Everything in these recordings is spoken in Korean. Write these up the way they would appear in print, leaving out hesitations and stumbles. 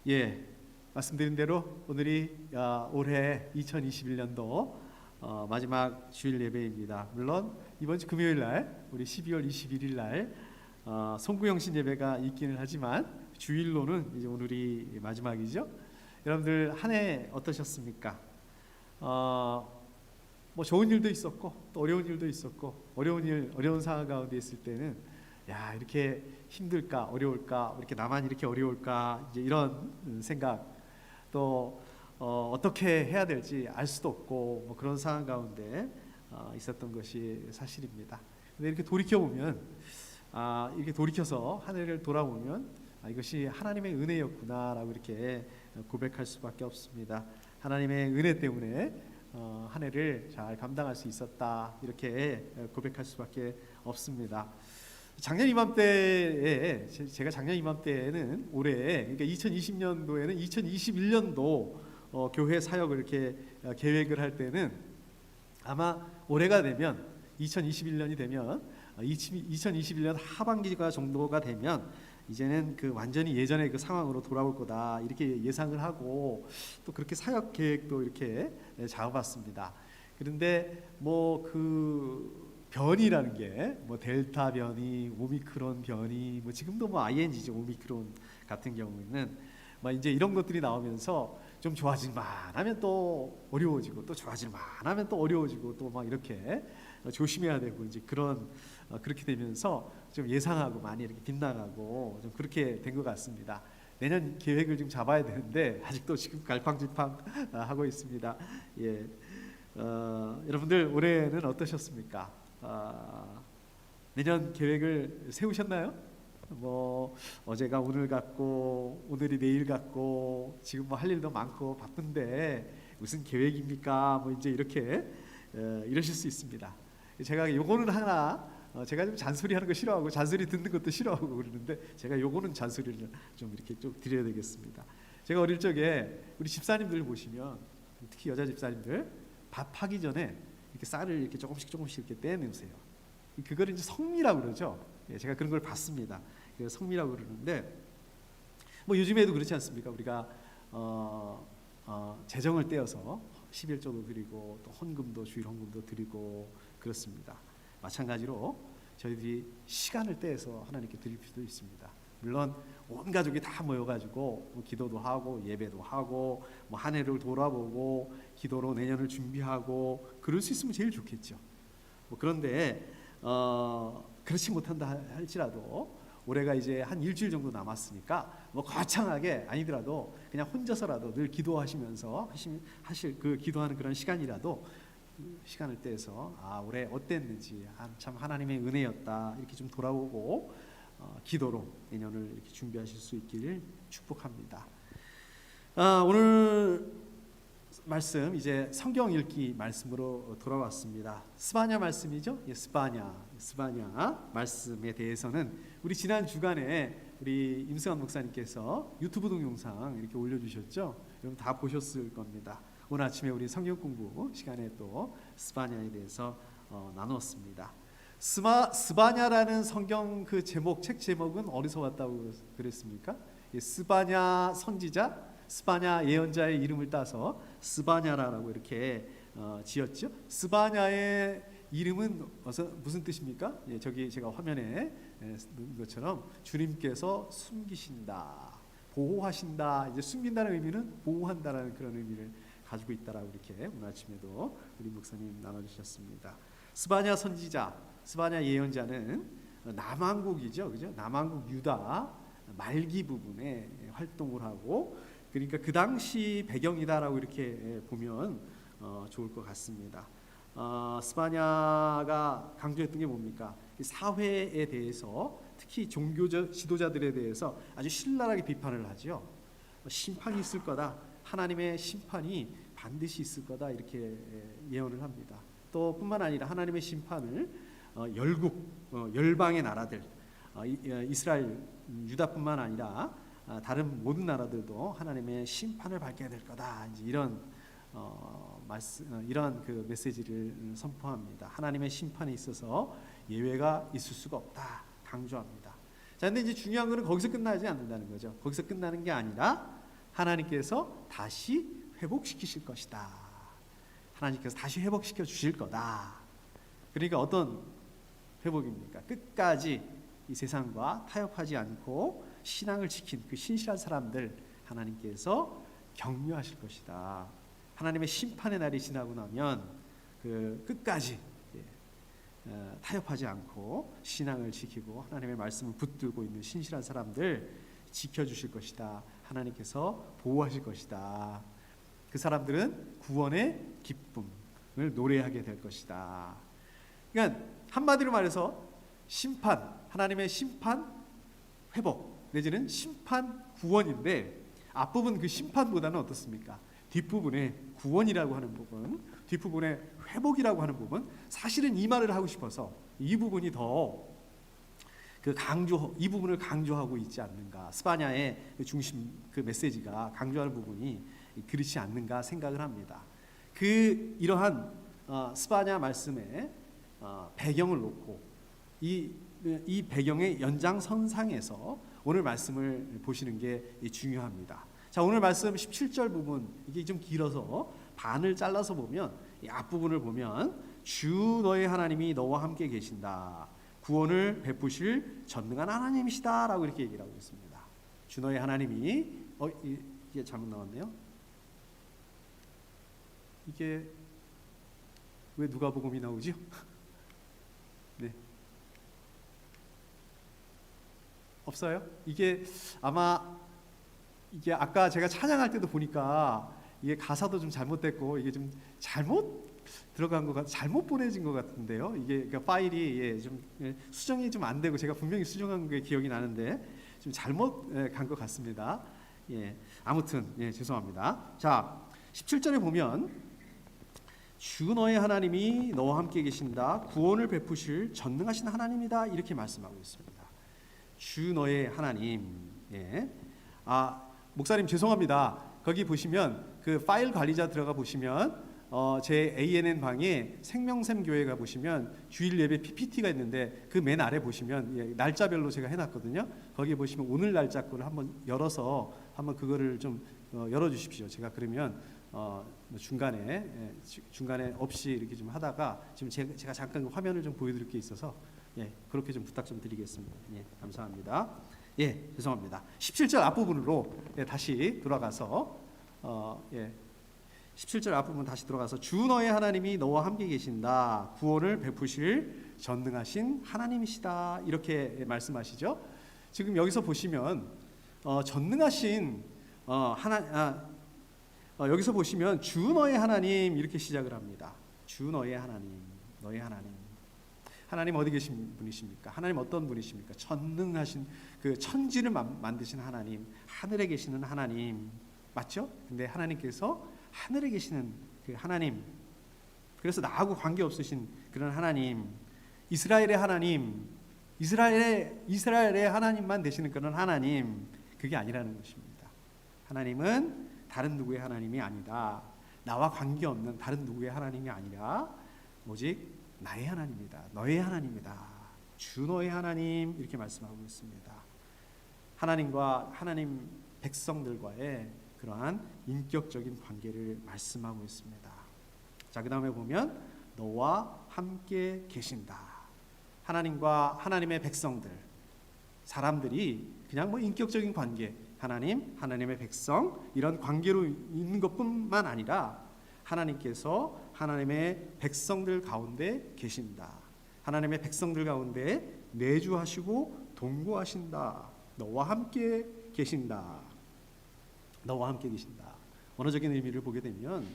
예, 말씀드린 대로 오늘이 올해 2021년도 마지막 주일 예배입니다. 물론 이번 주 금요일 날 우리 12월 21일 날 송구영신 예배가 있기는 하지만 주일로는 이제 오늘이 마지막이죠. 여러분들 한 해 어떠셨습니까? 뭐 좋은 일도 있었고 또 어려운 일도 있었고 어려운 상황 가운데 있을 때는 야, 이렇게 힘들까 어려울까 이렇게 나만 이렇게 어려울까 이제 이런 생각 또 어떻게 해야 될지 알 수도 없고 뭐 그런 상황 가운데 있었던 것이 사실입니다. 근데 이렇게 돌이켜 보면 이렇게 돌이켜서 한 해를 돌아보면 이것이 하나님의 은혜였구나라고 이렇게 고백할 수밖에 없습니다. 하나님의 은혜 때문에 한 해를 잘 감당할 수 있었다 이렇게 고백할 수밖에 없습니다. 작년 이맘때에 제가 작년 이맘때에는 올해 그러니까 2020년도에는 2021년도 교회 사역을 이렇게 계획을 할 때는 아마 올해가 되면 2021년이 되면 2021년 하반기가 정도가 되면 이제는 그 완전히 예전의 그 상황으로 돌아올 거다 이렇게 예상을 하고 또 그렇게 사역 계획도 이렇게 잡아봤습니다. 그런데 뭐 그 변이라는 게 뭐 델타 변이, 오미크론 변이, 뭐 지금도 뭐 ING죠 오미크론 같은 경우에는 막 이제 이런 것들이 나오면서 좀 좋아질만 하면 또 어려워지고 또 좋아질만 하면 또 어려워지고 또 막 이렇게 조심해야 되고 이제 그렇게 되면서 좀 예상하고 많이 이렇게 빗나가고 좀 그렇게 된 것 같습니다. 내년 계획을 좀 잡아야 되는데 아직도 지금 갈팡질팡 하고 있습니다. 예, 여러분들 올해는 어떠셨습니까? 내년 계획을 세우셨나요? 뭐 어제가 오늘 같고 오늘이 내일 같고 지금 뭐 할 일도 많고 바쁜데 무슨 계획입니까? 뭐 이제 이렇게 이러실 수 있습니다. 제가 요거는 하나 제가 좀 잔소리하는 거 싫어하고 잔소리 듣는 것도 싫어하고 그러는데 제가 요거는 잔소리를 좀 이렇게 좀 드려야 되겠습니다. 제가 어릴 적에 우리 집사님들 보시면 특히 여자 집사님들 밥하기 전에 이렇게 쌀을 이렇게 조금씩 이렇게 떼내세요. 그걸 이제 성미라고 그러죠. 예, 제가 그런 걸 봤습니다. 그래서 성미라고 그러는데 뭐 요즘에도 그렇지 않습니까? 우리가 재정을 떼어서 11조도 드리고 또 헌금도 주일 헌금도 드리고 그렇습니다. 마찬가지로 저희들이 시간을 떼서 하나님께 드릴 필요도 있습니다. 물론 온 가족이 다 모여가지고 뭐 기도도 하고 예배도 하고 뭐 한 해를 돌아보고 기도로 내년을 준비하고 그럴 수 있으면 제일 좋겠죠. 뭐 그런데 그렇지 못한다 할지라도 올해가 이제 한 일주일 정도 남았으니까 뭐 거창하게 아니더라도 그냥 혼자서라도 늘 기도하시면서 하실 그 기도하는 그런 시간이라도 시간을 떼서 올해 어땠는지 참 하나님의 은혜였다 이렇게 좀 돌아보고 기도로 내년을 이렇게 준비하실 수 있기를 축복합니다. 오늘 말씀 이제 성경 읽기 말씀으로 돌아왔습니다. 스바냐 말씀이죠. 예, 스바냐 말씀에 대해서는 우리 지난 주간에 우리 임승환 목사님께서 유튜브 동영상 이렇게 올려주셨죠. 여러분 다 보셨을 겁니다. 오늘 아침에 우리 성경 공부 시간에 또 스바냐에 대해서 나누었습니다. 스바냐라는 성경 그 제목 책 제목은 어디서 왔다고 그랬습니까? 예, 스바냐 선지자, 스바냐 예언자의 이름을 따서 스바냐라고 이렇게 지었죠. 스바냐의 이름은 무슨 뜻입니까? 예, 저기 제가 화면에 넣은 것처럼 주님께서 숨기신다, 보호하신다. 이제 숨긴다는 의미는 보호한다라는 그런 의미를 가지고 있다라고 이렇게 오늘 아침에도 우리 목사님 나눠주셨습니다. 스바냐 선지자, 스바냐 예언자는 남왕국이죠, 그죠? 남왕국 유다 말기 부분에 활동을 하고, 그러니까 그 당시 배경이다라고 이렇게 보면 좋을 것 같습니다. 스바냐가 강조했던 게 뭡니까? 사회에 대해서 특히 종교 지도자들에 대해서 아주 신랄하게 비판을 하죠. 심판이 있을 거다. 하나님의 심판이 반드시 있을 거다 이렇게 예언을 합니다. 또 뿐만 아니라 하나님의 심판을 열방의 나라들 이스라엘 유다뿐만 아니라 다른 모든 나라들도 하나님의 심판을 받게 될 거다. 이제 이런 그 메시지를 선포합니다. 하나님의 심판에 있어서 예외가 있을 수가 없다 강조합니다. 자, 근데 이제 중요한 것은 거기서 끝나지 않는다는 거죠. 거기서 끝나는 게 아니라 하나님께서 다시 회복시키실 것이다. 하나님께서 다시 회복시켜 주실 거다. 그러니까 어떤 회복입니까? 끝까지 이 세상과 타협하지 않고 신앙을 지킨 그 신실한 사람들 하나님께서 격려하실 것이다. 하나님의 심판의 날이 지나고 나면 그 끝까지 타협하지 않고 신앙을 지키고 하나님의 말씀을 붙들고 있는 신실한 사람들 지켜주실 것이다. 하나님께서 보호하실 것이다. 그 사람들은 구원의 기쁨을 노래하게 될 것이다. 그러니까 한마디로 말해서 심판, 하나님의 심판, 회복 내지는 심판, 구원인데 앞부분 그 심판보다는 어떻습니까? 뒷부분에 구원이라고 하는 부분, 뒷부분에 회복이라고 하는 부분, 사실은 이 말을 하고 싶어서 이 부분이 더 이 부분을 강조하고 있지 않는가. 스바냐의 중심 그 메시지가 강조하는 부분이 그렇지 않는가 생각을 합니다. 이러한 스바냐 말씀의 배경을 놓고 이 배경의 연장선상에서 오늘 말씀을 보시는 게 중요합니다. 자, 오늘 말씀 17절 부분 이게 좀 길어서 반을 잘라서 보면 이 앞부분을 보면 주 너의 하나님이 너와 함께 계신다. 구원을 베푸실 전능한 하나님이시다라고 이렇게 얘기를 하고 있습니다. 주 너의 하나님이 이게 잘못 나왔네요. 이게 왜 누가복음이 나오죠? 네. 없어요? 이게 아마 이게 아까 제가 찬양할 때도 보니까 이게 가사도 좀 잘못됐고 이게 좀 잘못 들어간 것 잘못 보내진 것 같은데요. 이게 그러니까 파일이 좀 수정이 좀 안 되고 제가 분명히 수정한 게 기억이 나는데 좀 잘못 간 것 같습니다. 아무튼 죄송합니다. 자, 17절에 보면 주 너의 하나님이 너와 함께 계신다. 구원을 베푸실 전능하신 하나님이다. 이렇게 말씀하고 있습니다. 주 너의 하나님. 목사님 죄송합니다. 거기 보시면 그 파일 관리자 들어가 보시면 제 ANN 방에 생명샘 교회가 보시면 주일 예배 PPT가 있는데 그 맨 아래 보시면 날짜별로 제가 해놨거든요. 거기 보시면 오늘 날짜 거를 한번 열어서 한번 그거를 좀 열어주십시오. 제가 그러면 중간에 없이 이렇게 좀 하다가 지금 제가 잠깐 그 화면을 좀 보여드릴 게 있어서 그렇게 좀 부탁 좀 드리겠습니다. 감사합니다. 죄송합니다. 17절 앞부분으로 다시 돌아가서 17절 앞부분 다시 들어가서 주 너의 하나님이 너와 함께 계신다. 구원을 베푸실 전능하신 하나님이시다. 이렇게 말씀하시죠. 지금 여기서 보시면 전능하신 여기서 보시면 주 너의 하나님 이렇게 시작을 합니다. 주 너의 하나님, 너의 하나님. 하나님 어디 계신 분이십니까? 하나님 어떤 분이십니까? 전능하신 그 천지를 만드신 하나님, 하늘에 계시는 하나님 맞죠? 근데 하나님께서 하늘에 계시는 그 하나님, 그래서 나하고 관계 없으신 그런 하나님, 이스라엘의 하나님, 이스라엘의 하나님만 되시는 그런 하나님, 그게 아니라는 것입니다. 하나님은 다른 누구의 하나님이 아니다. 나와 관계 없는 다른 누구의 하나님이 아니라 오직 나의 하나님이다. 너의 하나님이다. 주 너의 하나님 이렇게 말씀하고 있습니다. 하나님과 하나님 백성들과의 그러한 인격적인 관계를 말씀하고 있습니다. 자, 그 다음에 보면 너와 함께 계신다. 하나님과 하나님의 백성들, 사람들이 그냥 인격적인 관계, 하나님, 하나님의 백성 이런 관계로 있는 것뿐만 아니라 하나님께서 하나님의 백성들 가운데 계신다. 하나님의 백성들 가운데 내주하시고 동거하신다. 너와 함께 계신다. 너와 함께 계신다. 원어적인 의미를 보게 되면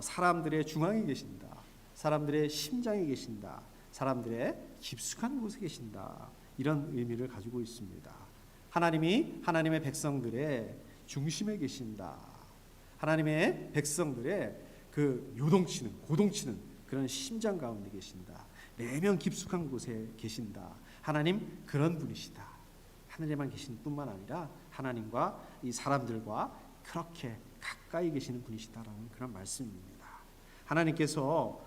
사람들의 중앙에 계신다. 사람들의 심장에 계신다. 사람들의 깊숙한 곳에 계신다. 이런 의미를 가지고 있습니다. 하나님이 하나님의 백성들의 중심에 계신다. 하나님의 백성들의 그 요동치는 고동치는 그런 심장 가운데 계신다. 내면 깊숙한 곳에 계신다. 하나님 그런 분이시다. 하늘에만 계신 뿐만 아니라 하나님과 이 사람들과 그렇게 가까이 계시는 분이시다라는 그런 말씀입니다. 하나님께서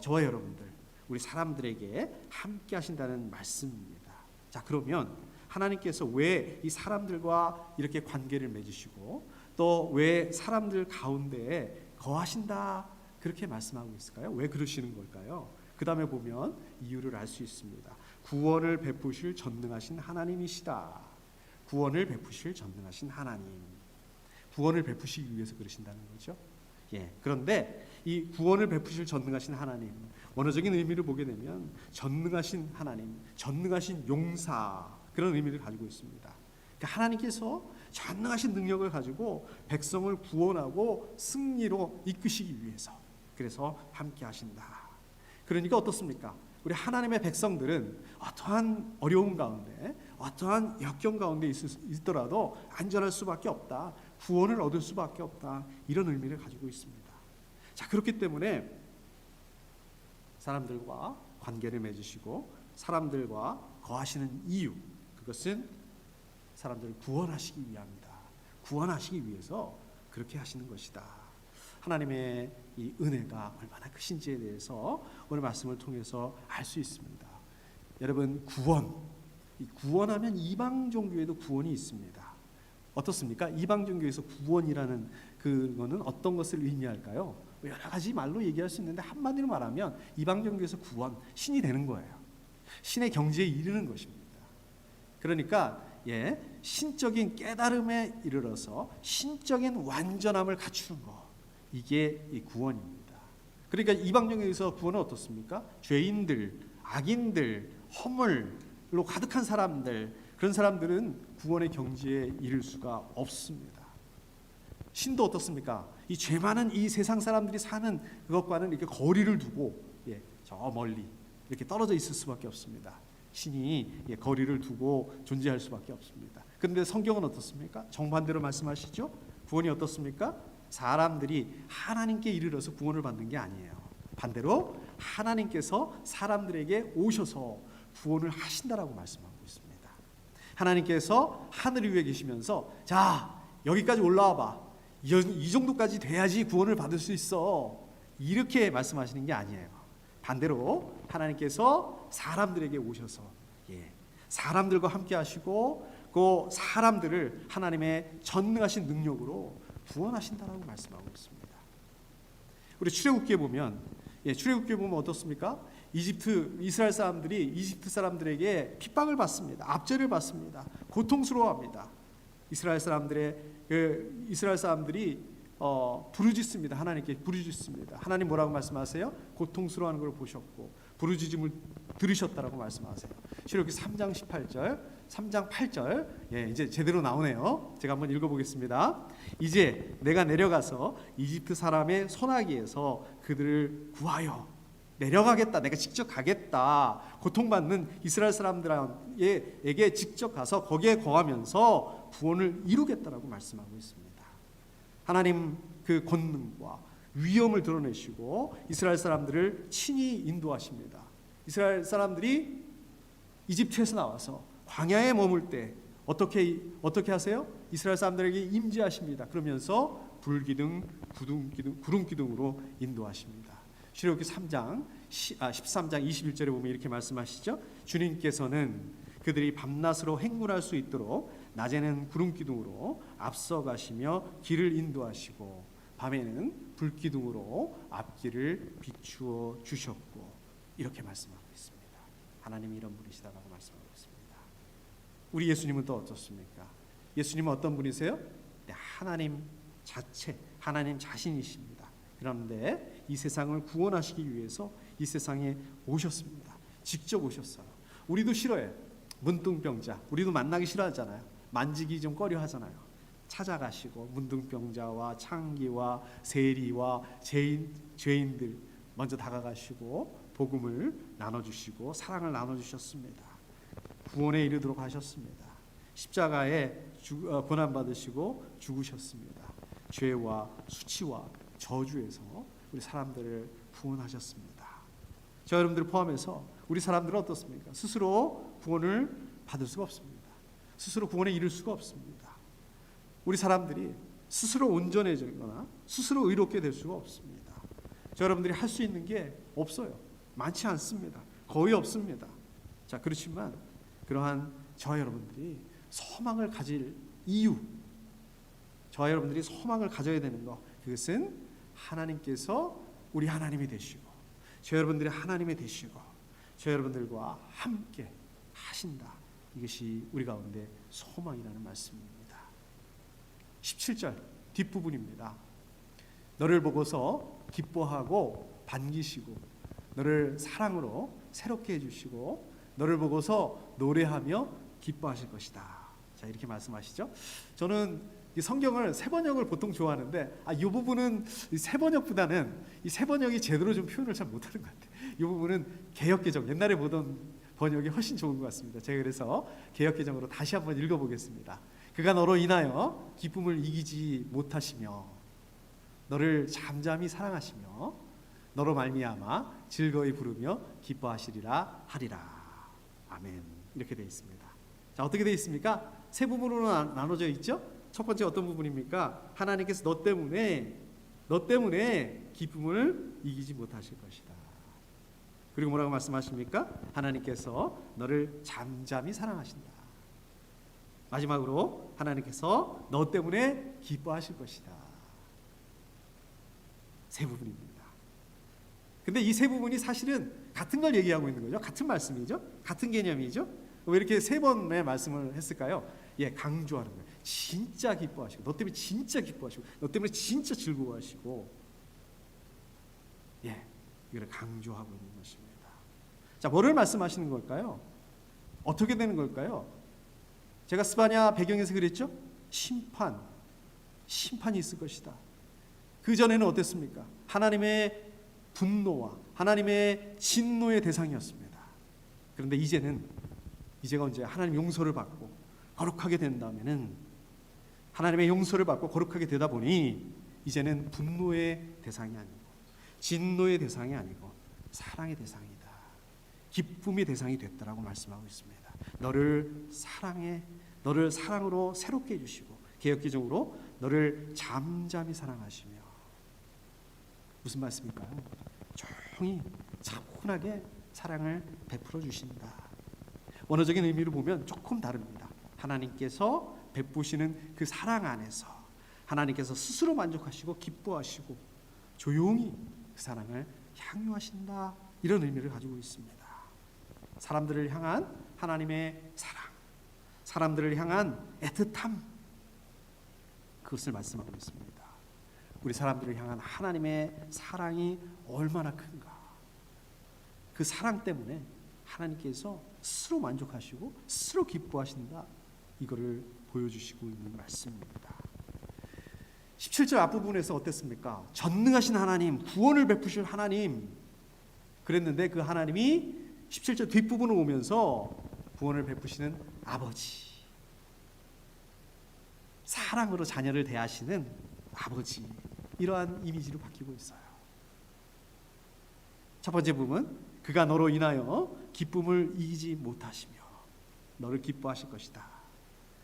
저와 여러분들 우리 사람들에게 함께 하신다는 말씀입니다. 자, 그러면 하나님께서 왜 이 사람들과 이렇게 관계를 맺으시고 또 왜 사람들 가운데에 거하신다 그렇게 말씀하고 있을까요? 왜 그러시는 걸까요? 그 다음에 보면 이유를 알 수 있습니다. 구원을 베푸실 전능하신 하나님이시다. 구원을 베푸실 전능하신 하나님. 구원을 베푸시기 위해서 그러신다는 거죠. 그런데 이 구원을 베푸실 전능하신 하나님, 원어적인 의미를 보게 되면 전능하신 하나님, 전능하신 용사 그런 의미를 가지고 있습니다. 그러니까 하나님께서 전능하신 능력을 가지고 백성을 구원하고 승리로 이끄시기 위해서 그래서 함께 하신다. 그러니까 어떻습니까? 우리 하나님의 백성들은 어떠한 어려움 가운데 어떠한 역경 가운데 있더라도 안전할 수밖에 없다. 구원을 얻을 수밖에 없다. 이런 의미를 가지고 있습니다. 자, 그렇기 때문에 사람들과 관계를 맺으시고 사람들과 거하시는 이유, 그것은 사람들을 구원하시기 위함이다. 구원하시기 위해서 그렇게 하시는 것이다. 하나님의 이 은혜가 얼마나 크신지에 대해서 오늘 말씀을 통해서 알 수 있습니다. 여러분, 구원하면 이방 종교에도 구원이 있습니다. 어떻습니까? 이방 종교에서 구원이라는 그거는 어떤 것을 의미할까요? 여러 가지 말로 얘기할 수 있는데 한마디로 말하면 이방 종교에서 구원, 신이 되는 거예요. 신의 경지에 이르는 것입니다. 그러니까 신적인 깨달음에 이르러서 신적인 완전함을 갖추는 것, 이게 이 구원입니다. 그러니까 이방 종교에서 구원은 어떻습니까? 죄인들, 악인들, 허물로 가득한 사람들, 그런 사람들은 구원의 경지에 이를 수가 없습니다. 신도 어떻습니까? 이 죄 많은 이 세상 사람들이 사는 그것과는 이렇게 거리를 두고 저 멀리 이렇게 떨어져 있을 수밖에 없습니다. 신이 거리를 두고 존재할 수밖에 없습니다. 그런데 성경은 어떻습니까? 정반대로 말씀하시죠. 구원이 어떻습니까? 사람들이 하나님께 이르러서 구원을 받는 게 아니에요. 반대로 하나님께서 사람들에게 오셔서 구원을 하신다라고 말씀하고 있습니다. 하나님께서 하늘 위에 계시면서 자, 여기까지 올라와 봐. 이 정도까지 돼야지 구원을 받을 수 있어. 이렇게 말씀하시는 게 아니에요. 반대로 하나님께서 사람들에게 오셔서 사람들과 함께 하시고 그 사람들을 하나님의 전능하신 능력으로 구원하신다라고 말씀하고 있습니다. 우리 출애굽기에 보면 어떻습니까? 이스라엘 사람들이 이집트 사람들에게 핍박을 받습니다. 압제를 받습니다. 고통스러워합니다. 이스라엘 사람들이 부르짖습니다. 하나님께 부르짖습니다. 하나님 뭐라고 말씀하세요? 고통스러워하는 걸 보셨고 부르짖음을 들으셨다라고 말씀하세요. 출애굽기 3장 18절, 3장 8절. 이제 제대로 나오네요. 제가 한번 읽어보겠습니다. 이제 내가 내려가서 이집트 사람의 손아귀에서 그들을 구하여 내려가겠다. 내가 직접 가겠다. 고통받는 이스라엘 사람들에게 직접 가서 거기에 거하면서 구원을 이루겠다라고 말씀하고 있습니다. 하나님 그 권능과 위엄을 드러내시고 이스라엘 사람들을 친히 인도하십니다. 이스라엘 사람들이 이집트에서 나와서 광야에 머물 때 어떻게 하세요? 이스라엘 사람들에게 임재하십니다. 그러면서 불기둥, 구름기둥으로 인도하십니다. 출애굽기 13장 21절에 보면 이렇게 말씀하시죠. 주님께서는 그들이 밤낮으로 행군할 수 있도록 낮에는 구름기둥으로 앞서가시며 길을 인도하시고 밤에는 불기둥으로 앞길을 비추어 주셨고 이렇게 말씀하고 있습니다. 하나님이 이런 분이시다라고 말씀하고 있습니다. 우리 예수님은 또 어떻습니까? 예수님은 어떤 분이세요? 하나님 자체, 하나님 자신이십니다. 그런데 이 세상을 구원하시기 위해서 이 세상에 오셨습니다. 직접 오셨어요. 우리도 싫어해요. 문둥병자, 우리도 만나기 싫어하잖아요. 만지기 좀 꺼려 하잖아요. 찾아가시고 문둥병자와 창기와 세리와 죄인들 먼저 다가가시고 복음을 나눠주시고 사랑을 나눠주셨습니다. 구원에 이르도록 하셨습니다. 십자가에 고난받으시고 죽으셨습니다. 죄와 수치와 저주에서 우리 사람들을 구원하셨습니다. 저 여러분들 포함해서 우리 사람들은 어떻습니까? 스스로 구원을 받을 수가 없습니다. 스스로 구원에 이를 수가 없습니다. 우리 사람들이 스스로 온전해지거나 스스로 의롭게 될 수가 없습니다. 저 여러분들이 할 수 있는 게 없어요. 많지 않습니다. 거의 없습니다. 자, 그렇지만 그러한 저와 여러분들이 소망을 가질 이유, 저와 여러분들이 소망을 가져야 되는 것, 그것은 하나님께서 우리 하나님이 되시고 저 여러분들이 하나님이 되시고 저 여러분들과 함께 하신다. 이것이 우리 가운데 소망이라는 말씀입니다. 17절 뒷부분입니다. 너를 보고서 기뻐하고 반기시고 너를 사랑으로 새롭게 해주시고 너를 보고서 노래하며 기뻐하실 것이다. 자, 이렇게 말씀하시죠. 저는 이 성경을 세번역을 보통 좋아하는데 이 부분은 세번역보다는 이 세번역이 제대로 좀 표현을 잘 못하는 것 같아요. 이 부분은 개역개정, 옛날에 보던 번역이 훨씬 좋은 것 같습니다. 제가 그래서 개역개정으로 다시 한번 읽어보겠습니다. 그가 너로 인하여 기쁨을 이기지 못하시며 너를 잠잠히 사랑하시며 너로 말미암아 즐거이 부르며 기뻐하시리라 하리라. 아멘. 이렇게 되어 있습니다. 자, 어떻게 되어 있습니까? 세 부분으로 나눠져 있죠. 첫 번째 어떤 부분입니까? 하나님께서 너 때문에 기쁨을 이기지 못하실 것이다. 그리고 뭐라고 말씀하십니까? 하나님께서 너를 잠잠히 사랑하신다. 마지막으로 하나님께서 너 때문에 기뻐하실 것이다. 세 부분입니다. 근데 이 세 부분이 사실은 같은 걸 얘기하고 있는 거죠. 같은 말씀이죠. 같은 개념이죠. 왜 이렇게 세 번의 말씀을 했을까요? 강조하는 거예요. 진짜 기뻐하시고 너 때문에 진짜 기뻐하시고 너 때문에 진짜 즐거워하시고 이걸 강조하고 있는 것입니다. 자, 뭐를 말씀하시는 걸까요? 어떻게 되는 걸까요? 제가 스바냐 배경에서 그랬죠? 심판이 있을 것이다. 그 전에는 어땠습니까? 하나님의 분노와 하나님의 진노의 대상이었습니다. 그런데 이제가 언제 하나님 용서를 받고 거룩하게 된 다음에는 하나님의 용서를 받고 거룩하게 되다 보니 이제는 분노의 대상이 아니고 진노의 대상이 아니고 사랑의 대상이다. 기쁨의 대상이 됐다라고 말씀하고 있습니다. 너를 사랑으로 새롭게 해주시고 개역기적으로 너를 잠잠히 사랑하시며 무슨 말씀일까요? 조용히 차분하게 사랑을 베풀어 주신다. 원어적인 의미로 보면 조금 다릅니다. 하나님께서 베푸시는 그 사랑 안에서 하나님께서 스스로 만족하시고 기뻐하시고 조용히 그 사랑을 향유하신다. 이런 의미를 가지고 있습니다. 사람들을 향한 하나님의 사랑, 사람들을 향한 애틋함, 그것을 말씀하고 있습니다. 우리 사람들을 향한 하나님의 사랑이 얼마나 큰가. 그 사랑 때문에 하나님께서 스스로 만족하시고 스스로 기뻐하신다. 이거를 보여주시고 있는 말씀입니다. 17절 앞부분에서 어땠습니까? 전능하신 하나님, 구원을 베푸실 하나님 그랬는데 그 하나님이 17절 뒷부분을 오면서 구원을 베푸시는 아버지, 사랑으로 자녀를 대하시는 아버지, 이러한 이미지로 바뀌고 있어요. 첫 번째 부분, 그가 너로 인하여 기쁨을 이기지 못하시며 너를 기뻐하실 것이다.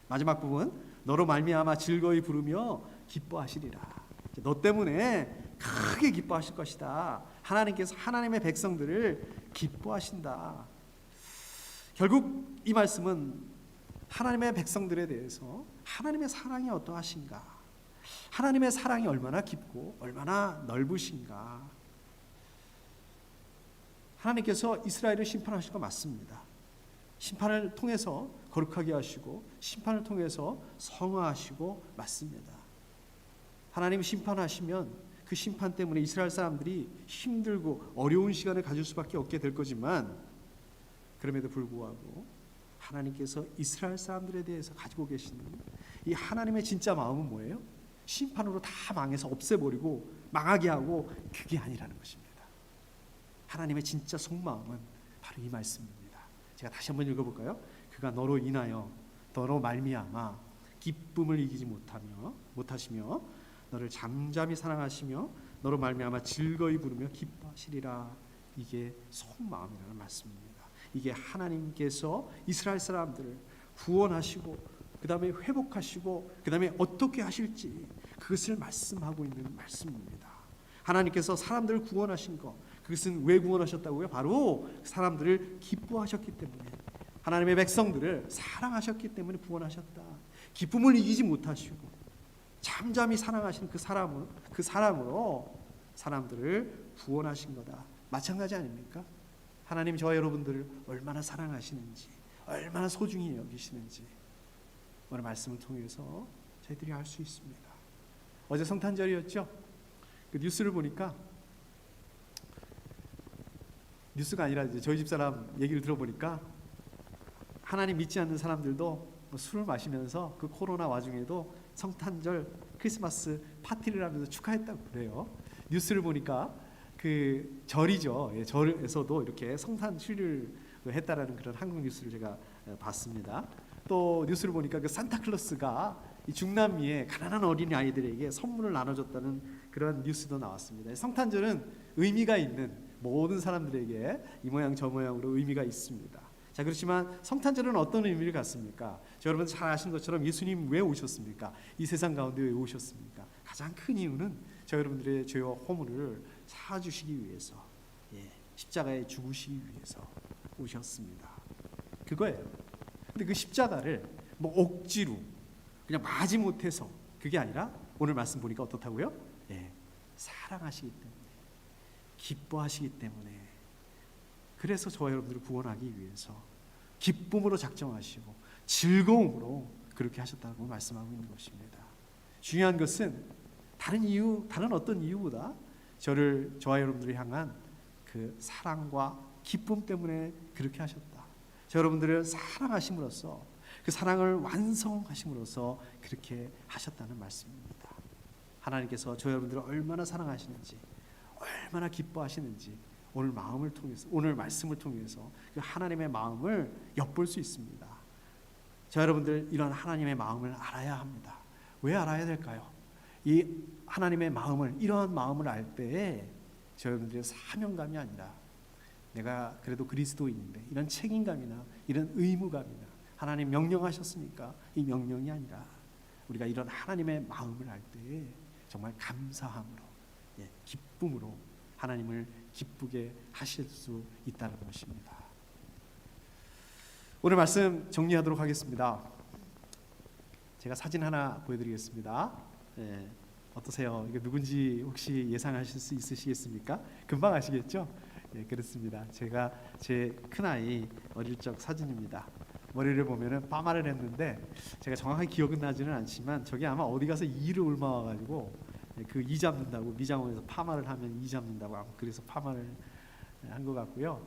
마지막 부분, 너로 말미암아 즐거이 부르며 기뻐하시리라. 너 때문에 크게 기뻐하실 것이다. 하나님께서 하나님의 백성들을 기뻐하신다. 결국 이 말씀은 하나님의 백성들에 대해서 하나님의 사랑이 어떠하신가, 하나님의 사랑이 얼마나 깊고 얼마나 넓으신가. 하나님께서 이스라엘을 심판하실 거 맞습니다. 심판을 통해서 거룩하게 하시고 심판을 통해서 성화하시고 맞습니다. 하나님 심판하시면 그 심판 때문에 이스라엘 사람들이 힘들고 어려운 시간을 가질 수밖에 없게 될 거지만 그럼에도 불구하고 하나님께서 이스라엘 사람들에 대해서 가지고 계시는 이 하나님의 진짜 마음은 뭐예요? 심판으로 다 망해서 없애버리고 망하게 하고 그게 아니라는 것입니다. 하나님의 진짜 속마음은 바로 이 말씀입니다. 제가 다시 한번 읽어볼까요? 그가 너로 인하여 너로 말미암아 기쁨을 이기지 못하시며 너를 잠잠히 사랑하시며 너로 말미암아 즐거이 부르며 기뻐하시리라. 이게 속마음이라는 말씀입니다. 이게 하나님께서 이스라엘 사람들을 구원하시고 그 다음에 회복하시고 그 다음에 어떻게 하실지 그것을 말씀하고 있는 말씀입니다. 하나님께서 사람들을 구원하신 것, 그것은 왜 구원하셨다고요? 바로 사람들을 기뻐하셨기 때문에 하나님의 백성들을 사랑하셨기 때문에 구원하셨다. 기쁨을 이기지 못하시고 잠잠히 사랑하신 그 사랑으로 사람들을 구원하신 거다. 마찬가지 아닙니까? 하나님 저와 여러분들을 얼마나 사랑하시는지, 얼마나 소중히 여기시는지 오늘 말씀을 통해서 저희들이 알 수 있습니다. 어제 성탄절이었죠? 그 뉴스를 보니까, 뉴스가 아니라 이제 저희 집사람 얘기를 들어보니까 하나님 믿지 않는 사람들도 술을 마시면서 그 코로나 와중에도 성탄절 크리스마스 파티를 하면서 축하했다고 그래요. 뉴스를 보니까 그 절이죠. 예, 절에서도 이렇게 성탄 추리를 했다라는 그런 한국 뉴스를 제가 봤습니다. 또 뉴스를 보니까 그 산타클로스가 이 중남미의 가난한 어린이 아이들에게 선물을 나눠줬다는 그런 뉴스도 나왔습니다. 성탄절은 의미가 있는, 모든 사람들에게 이 모양 저 모양으로 의미가 있습니다. 자, 그렇지만 성탄절은 어떤 의미를 갖습니까? 여러분 잘 아시는 것처럼 예수님 왜 오셨습니까? 이 세상 가운데 왜 오셨습니까? 가장 큰 이유는 저 여러분들의 죄와 허물을 사주시기 위해서, 십자가에 죽으시기 위해서 오셨습니다. 그거예요. 근데 그 십자가를 뭐 억지로 그냥 마지못해서, 그게 아니라 오늘 말씀 보니까 어떻다고요? 사랑하시기 때문에, 기뻐하시기 때문에, 그래서 저와 여러분들을 구원하기 위해서 기쁨으로 작정하시고 즐거움으로 그렇게 하셨다고 말씀하고 있는 것입니다. 중요한 것은 다른 어떤 이유보다 저와 여러분들을 향한 그 사랑과 기쁨 때문에 그렇게 하셨다. 저 여러분들을 사랑하심으로써, 그 사랑을 완성하심으로써 그렇게 하셨다는 말씀입니다. 하나님께서 저 여러분들을 얼마나 사랑하시는지, 얼마나 기뻐하시는지 오늘 마음을 통해서, 오늘 말씀을 통해서 그 하나님의 마음을 엿볼 수 있습니다. 저 여러분들 이런 하나님의 마음을 알아야 합니다. 왜 알아야 될까요? 이 하나님의 마음을, 이러한 마음을 알 때에 저 여러분들의 사명감이 아니라 내가 그래도 그리스도인인데 이런 책임감이나 이런 의무감이나 하나님 명령하셨으니까 이 명령이 아니라 우리가 이런 하나님의 마음을 알 때에 정말 감사함으로, 기쁨으로 하나님을 기쁘게 하실 수 있다는 것입니다. 오늘 말씀 정리하도록 하겠습니다. 제가 사진 하나 보여드리겠습니다. 어떠세요? 이게 누군지 혹시 예상하실 수 있으시겠습니까? 금방 아시겠죠? 그렇습니다. 제가 제 큰아이 어릴 적 사진입니다. 머리를 보면은 파마를 했는데 제가 정확하게 기억은 나지는 않지만 저게 아마 어디 가서 이를 옮아와가지고 그 이 잡는다고, 미장원에서 파마를 하면 이 잡는다고 아마 그래서 파마를 한 것 같고요.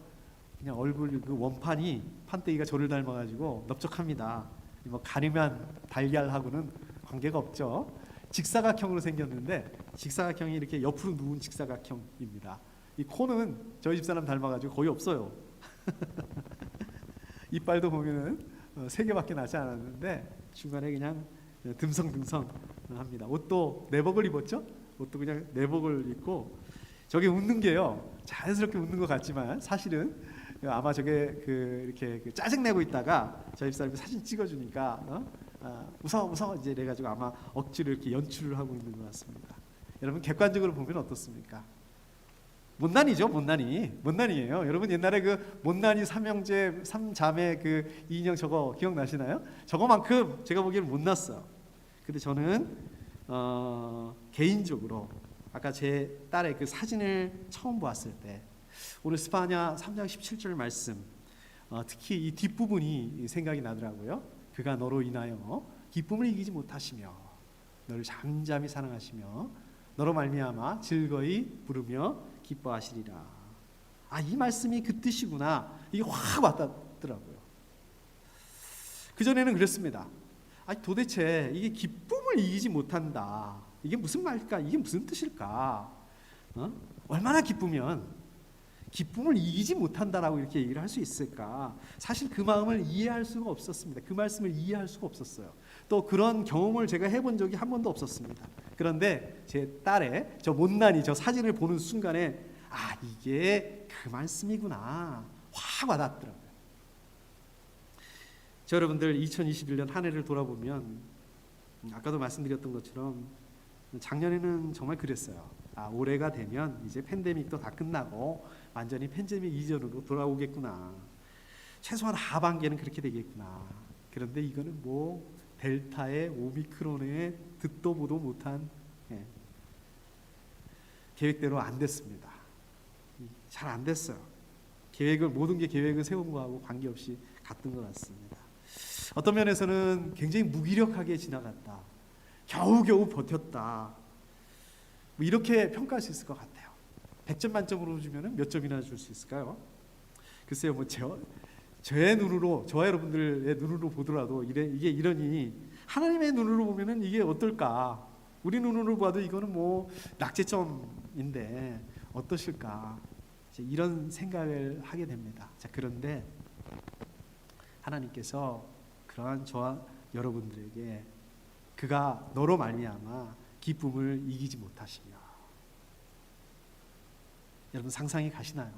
그냥 얼굴 그 원판이, 판때기가 저를 닮아가지고 넓적합니다. 뭐 가리면 달걀하고는 관계가 없죠. 직사각형으로 생겼는데 직사각형이 이렇게 옆으로 누운 직사각형입니다. 이 코는 저희 집사람 닮아가지고 거의 없어요. 이빨도 보면은 3개밖에 나지 않았는데 중간에 그냥 듬성듬성합니다. 옷도 내복을 입었죠? 옷도 그냥 내복을 입고, 저게 웃는 게요, 자연스럽게 웃는 것 같지만 사실은 아마 저게 이렇게 짜증내고 있다가 저희 집사람이 사진 찍어주니까 웃어 이제 이래가지고 아마 억지로 이렇게 연출을 하고 있는 것 같습니다. 여러분 객관적으로 보면 어떻습니까? 못난이죠, 못난이에요. 여러분 옛날에 그 못난이 삼형제, 삼자매 그 인형 저거 기억나시나요? 저거만큼 제가 보기에는 못났어요. 근데 저는 개인적으로 아까 제 딸의 그 사진을 처음 보았을 때, 오늘 스파냐 3장 17절 말씀, 특히 이 뒷부분이 생각이 나더라고요. 그가 너로 인하여 기쁨을 이기지 못하시며 너를 잠잠히 사랑하시며 너로 말미암아 즐거이 부르며 기뻐하시리라. 이 말씀이 그 뜻이구나. 이게 확 와닿더라고요. 그전에는 그랬습니다. 도대체 이게 기쁨을 이기지 못한다, 이게 무슨 말일까? 이게 무슨 뜻일까? 얼마나 기쁘면 기쁨을 이기지 못한다라고 이렇게 얘기를 할 수 있을까? 사실 그 마음을 이해할 수가 없었습니다. 그 말씀을 이해할 수가 없었어요. 또 그런 경험을 제가 해본 적이 한 번도 없었습니다. 그런데 제 딸의 저 못난이 저 사진을 보는 순간에 이게 그 말씀이구나 확 와닿더라고요. 저 여러분들 2021년 한 해를 돌아보면 아까도 말씀드렸던 것처럼 작년에는 정말 그랬어요. 올해가 되면 이제 팬데믹도 다 끝나고 완전히 팬데믹 이전으로 돌아오겠구나. 최소한 하반기에는 그렇게 되겠구나. 그런데 이거는 뭐 델타의 오미크론의 듣도 보도 못한 계획대로 안 됐습니다. 잘 안 됐어요. 모든 게 계획을 세운 거하고 관계없이 갔던 것 같습니다. 어떤 면에서는 굉장히 무기력하게 지나갔다. 겨우겨우 버텼다. 뭐 이렇게 평가할 수 있을 것 같아요. 100점 만점으로 주면 몇 점이나 줄 수 있을까요? 글쎄요, 뭐 저의 눈으로, 저와 여러분들의 눈으로 보더라도 이게 이러니 하나님의 눈으로 보면은 이게 어떨까? 우리 눈으로 봐도 이거는 뭐 낙제점인데 어떠실까? 이런 생각을 하게 됩니다. 자, 그런데 하나님께서 그러한 저와 여러분들에게 그가 너로 말미암아 기쁨을 이기지 못하시며, 여러분 상상이 가시나요?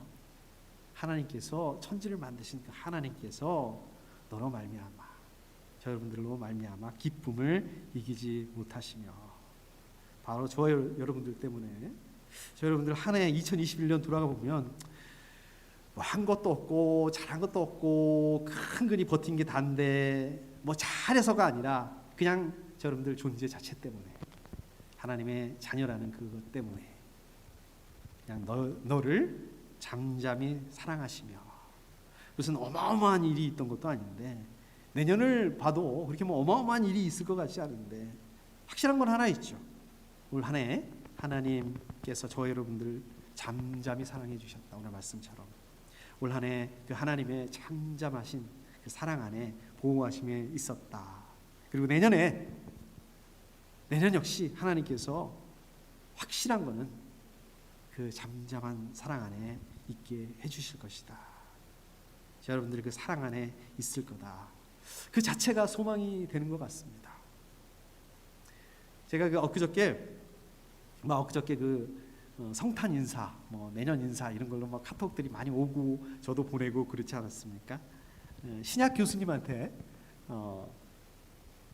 하나님께서 천지를 만드신 그 하나님께서 너로 말미암아, 저 여러분들로 말미암아 기쁨을 이기지 못하시며, 바로 저 여러분들 때문에 저 여러분들 한 해 2021년 돌아가 보면 뭐 한 것도 없고 잘한 것도 없고 근근히 버틴 게 단데 뭐 잘해서가 아니라 그냥 저 여러분들 존재 자체 때문에, 하나님의 자녀라는 그것 때문에 그냥 너를 잠잠히 사랑하시며, 무슨 어마어마한 일이 있던 것도 아닌데, 내년을 봐도 그렇게 뭐 어마어마한 일이 있을 것 같지 않은데 확실한 건 하나 있죠. 올 한 해 하나님께서 저 여러분들 잠잠히 사랑해 주셨다. 오늘 말씀처럼 올 한 해 그 하나님의 잠잠하신 그 사랑 안에 보호하심에 있었다. 그리고 내년 역시 하나님께서 확실한 거는 그 잠잠한 사랑 안에 있게 해주실 것이다. 여러분들이 그 사랑 안에 있을 거다. 그 자체가 소망이 되는 것 같습니다. 제가 엊그저께 성탄 인사, 뭐 내년 인사 이런 걸로 막 카톡들이 많이 오고 저도 보내고 그렇지 않았습니까? 신약 교수님한테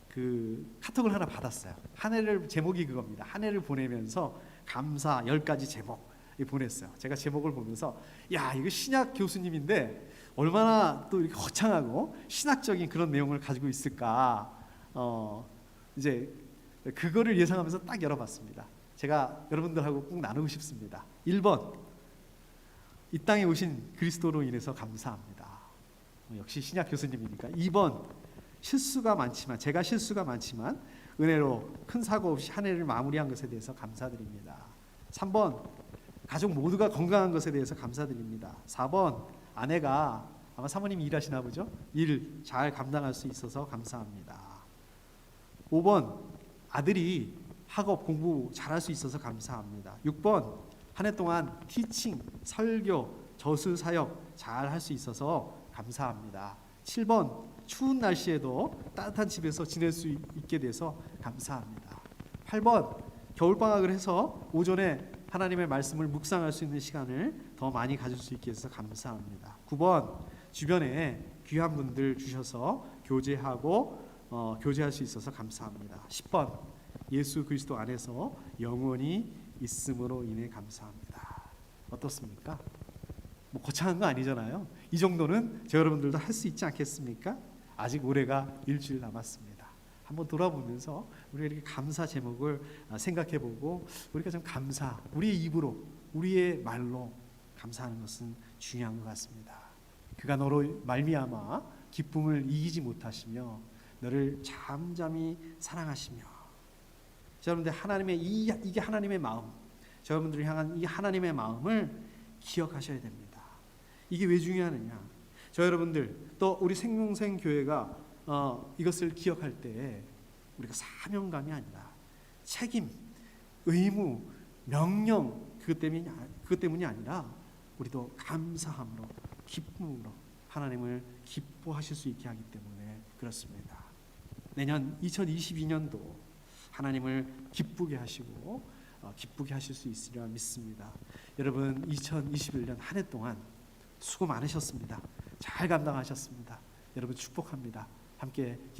그 카톡을 하나 받았어요. 한 해를, 제목이 그겁니다. 한 해를 보내면서 감사 10가지 제목 보냈어요. 제가 제목을 보면서 야, 이거 신약 교수님인데 얼마나 또 이렇게 거창하고 신학적인 그런 내용을 가지고 있을까, 이제 그거를 예상하면서 딱 열어봤습니다. 제가 여러분들하고 꼭 나누고 싶습니다. 1번, 이 땅에 오신 그리스도로 인해서 감사합니다. 역시 신약 교수님이니까. 2번, 제가 실수가 많지만 은혜로 큰 사고 없이 한 해를 마무리한 것에 대해서 감사드립니다. 3번, 가족 모두가 건강한 것에 대해서 감사드립니다. 4번, 아내가 아마 사모님이 일하시나 보죠? 일 잘 감당할 수 있어서 감사합니다. 5번, 아들이 학업 공부 잘할 수 있어서 감사합니다. 6번, 한 해 동안 티칭, 설교, 저술 사역 잘 할 수 있어서 감사합니다. 7번, 추운 날씨에도 따뜻한 집에서 지낼 수 있게 돼서 감사합니다. 8번, 겨울방학을 해서 오전에 하나님의 말씀을 묵상할 수 있는 시간을 더 많이 가질 수 있게 해서 감사합니다. 9번, 주변에 귀한 분들 주셔서 교제할 수 있어서 감사합니다. 10번, 예수 그리스도 안에서 영원히 있음으로 인해 감사합니다. 어떻습니까? 뭐 거창한 거 아니잖아요. 이 정도는 저 여러분들도 할 수 있지 않겠습니까? 아직 올해가 일주일 남았습니다. 한번 돌아보면서 우리가 이렇게 감사 제목을 생각해보고 우리가 좀 우리의 입으로, 우리의 말로 감사하는 것은 중요한 것 같습니다. 그가 너로 말미암아 기쁨을 이기지 못하시며 너를 잠잠히 사랑하시며. 여러분들 이게 하나님의 마음, 여러분들을 향한 이 하나님의 마음을 기억하셔야 됩니다. 이게 왜 중요하느냐? 저 여러분들 또 우리 생명생 교회가 이것을 기억할 때 우리가 사명감이 아니라 책임, 의무, 명령 그것 때문이 아니라 우리도 감사함으로, 기쁨으로 하나님을 기뻐하실 수 있게 하기 때문에 그렇습니다. 내년 2022년도 하나님을 기쁘게 하시고 기쁘게 하실 수 있으리라 믿습니다. 여러분 2021년 한 해 동안 수고 많으셨습니다. 잘 감당하셨습니다. 여러분 축복합니다. 함께 기도